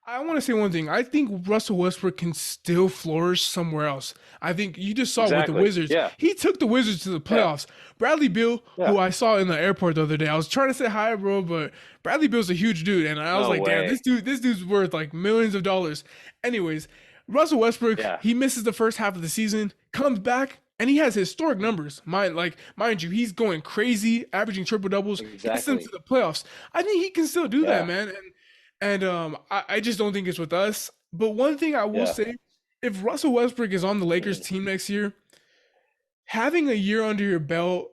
I want to say one thing. I think Russell Westbrook can still flourish somewhere else. I think you just saw with the Exactly. Wizards. Yeah. He took the Wizards to the Yeah. playoffs. Bradley Beal, who Yeah. I saw in the airport the other day, I was trying to say hi, bro, but Bradley Beal's a huge dude, and I was No like, damn, way. this dude's worth like millions of dollars. Anyways, Russell Westbrook, Yeah. he misses the first half of the season, comes back, and he has historic numbers. Mind you, he's going crazy, averaging triple doubles, gets them to Exactly. the playoffs. I think he can still do that, Yeah. man. I just don't think it's with us. But one thing I will Yeah. say, if Russell Westbrook is on the Lakers Mhm. team next year, having a year under your belt,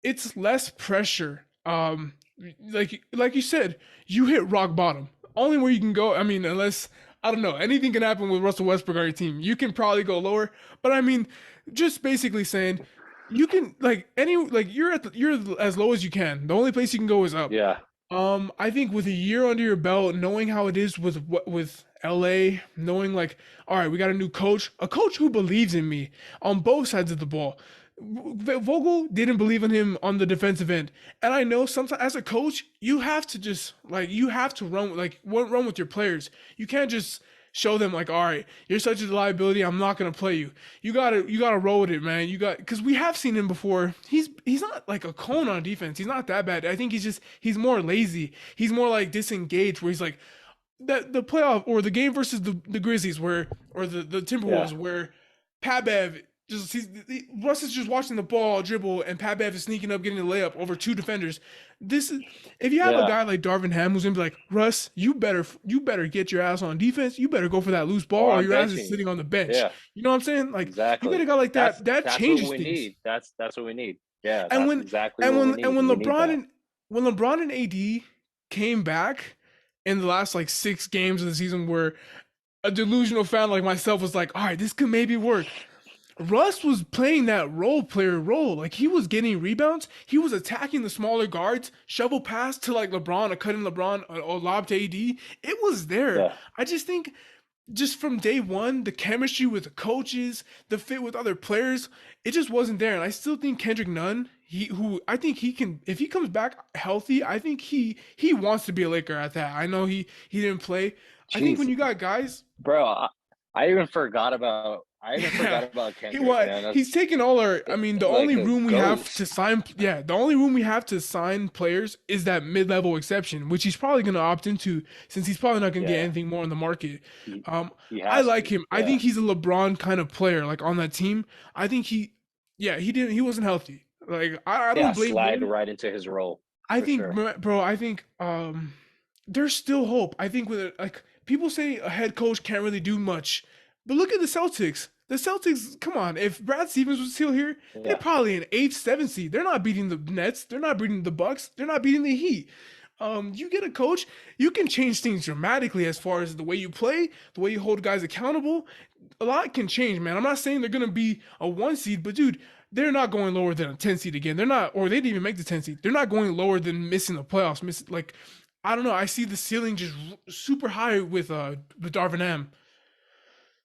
it's less pressure. Like you said, you hit rock bottom. Only where you can go. I mean, unless I don't know, anything can happen with Russell Westbrook on your team. You can probably go lower, but I mean, just basically saying you can you're as low as you can. The only place you can go is up. Yeah. I think with a year under your belt, knowing how it is with LA, knowing like, all right, we got a coach who believes in me on both sides of the ball. Vogel didn't believe in him on the defensive end, and I know sometimes as a coach, you have to just you have to run with your players. You can't just show them like, all right, you're such a liability. I'm not gonna play you. You gotta roll with it, man. You got because we have seen him before. He's not like a cone on defense. He's not that bad. I think he's more lazy. He's more like disengaged, where he's like the playoff or the game versus the Grizzlies or the Yeah. Timberwolves where Pat Bev Russ is just watching the ball dribble and Pat Bev is sneaking up getting a layup over two defenders. This is if you have a Yeah. guy like Darvin Ham who's gonna be like Russ, you better get your ass on defense. You better go for that loose ball Or or I'm your ass is benching you. sitting on the bench. Yeah. You know what I'm saying? Like you get a Exactly. guy like That's that, that that's what changes we things. need. That's what we need. Yeah, And that's when exactly and what we when and need. when We need that. LeBron and AD came back in the last like 6 games of the season where a delusional fan like myself was like, all right, this could maybe work. Russ was playing that role player role. Like he was getting rebounds. He was attacking the smaller guards, shovel pass to like LeBron, a cutting LeBron, or lob to AD. It was there. Yeah. I just think just from day one, the chemistry with the coaches, the fit with other players, it just wasn't there. And I still think Kendrick Nunn, who I think he can, if he comes back healthy, I think he wants to be a Laker at that. I know he didn't play. I think when Jeez, you got guys, bro. I even forgot about. I even yeah, forgot about he Kendrick, what man. he's That's taking all our. I mean, the only like a room we have to ghost. sign, yeah, the only room we have to sign players is that mid-level exception, which he's probably going to opt into since he's probably not going to get Yeah. anything more on the market. He Um, he I has like to. him. I Yeah. think he's a LeBron kind of player, like on that team. I think yeah, he wasn't healthy. Like I Yeah. don't blame Slide him. right into his role I for think, sure. bro, I think there's still hope. I think with like people say a head coach can't really do much, but look at the Celtics. The Celtics, come on. If Brad Stevens was still here, they're Yeah. probably an eighth, seventh seed. They're not beating the Nets. They're not beating the Bucks. They're not beating the Heat. You get a coach, you can change things dramatically as far as the way you play, the way you hold guys accountable. A lot can change, man. I'm not saying they're gonna be a 1 seed, but dude, they're not going lower than a 10 seed again. They're not, or they didn't even make the 10 seed. They're not going lower than missing the playoffs. Like, I don't know. I see the ceiling just super high with Darvin Ham.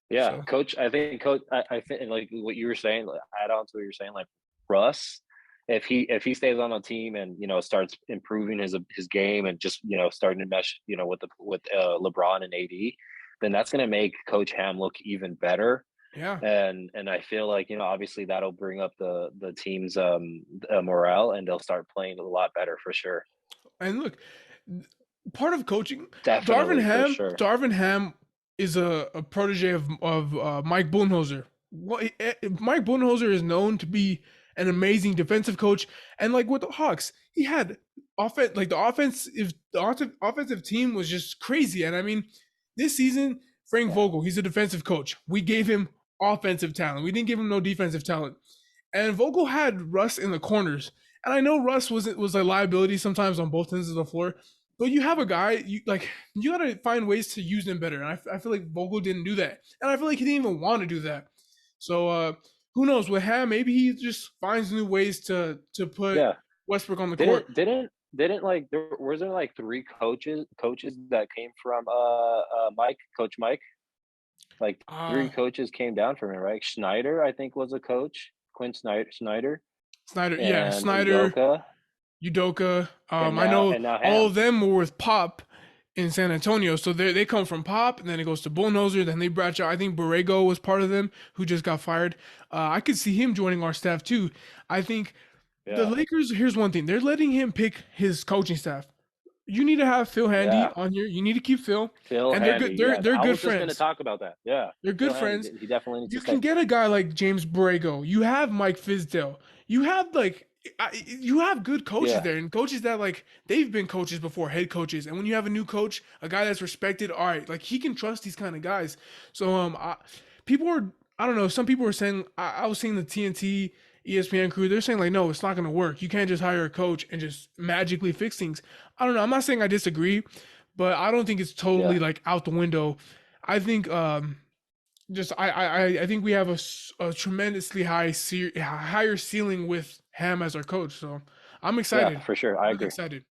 Yeah, So coach. I think coach. I think like what you were saying. Like, add on to what you're saying. Like Russ, if he stays on a team and starts improving his game and just starting to mesh with LeBron and AD, then that's going to make Coach Ham look even better. yeah, And I feel like obviously that'll bring up the team's morale and they'll start playing a lot better for sure. and look, part of coaching, Definitely for sure. Darvin Ham is a protege of Mike Budenholzer. Mike Budenholzer is known to be an amazing defensive coach, and like with the Hawks, he had the offensive team was just crazy. And I mean, this season, Frank Yeah. Vogel, he's a defensive coach. We gave him offensive talent. We didn't give him no defensive talent. And Vogel had Russ in the corners. And I know Russ was a liability sometimes on both ends of the floor, but you have a guy you gotta find ways to use him better. And I feel like Vogel didn't do that, and I feel like he didn't even want to do that. So who knows with Ham? Maybe he just finds new ways to put Yeah. Westbrook on the court. Didn't like there like three coaches that came from Coach Mike? Like Uh three coaches came down from him, right? Schneider, I think, was a coach. Quinn Snyder Snyder, yeah, and Snyder, Udoka, Udoka. and I now know and now all Ham. of them were with Pop in San Antonio. So they come from Pop, and then it goes to Bullnozer. Then they branch out. I think Borrego was part of them, who just got fired. I could see him joining our staff too. I think the Yeah, Lakers. Here's one thing: they're letting him pick his coaching staff. You need to have Phil Handy yeah. on here. You need to keep Phil, Phil and they're good. Handy. Yeah, They're I good was just going to friends. talk about that. Yeah, They're Phil good Handy. friends. He definitely needs to You stay. can get a guy like James Borrego. You have Mike Fizdale. You have you have good coaches Yeah, there, and coaches that like they've been coaches before, head coaches. And when you have a new coach, a guy that's respected, all right, like he can trust these kind of guys. So people are, I don't know. Some people are saying I was seeing the TNT ESPN crew. They're saying like, no, it's not going to work. You can't just hire a coach and just magically fix things. I don't know. I'm not saying I disagree, but I don't think it's totally yeah, like out the window. I think just I think we have a tremendously higher ceiling with Ham as our coach. So I'm yeah, excited. for sure. I'm I really agree. excited.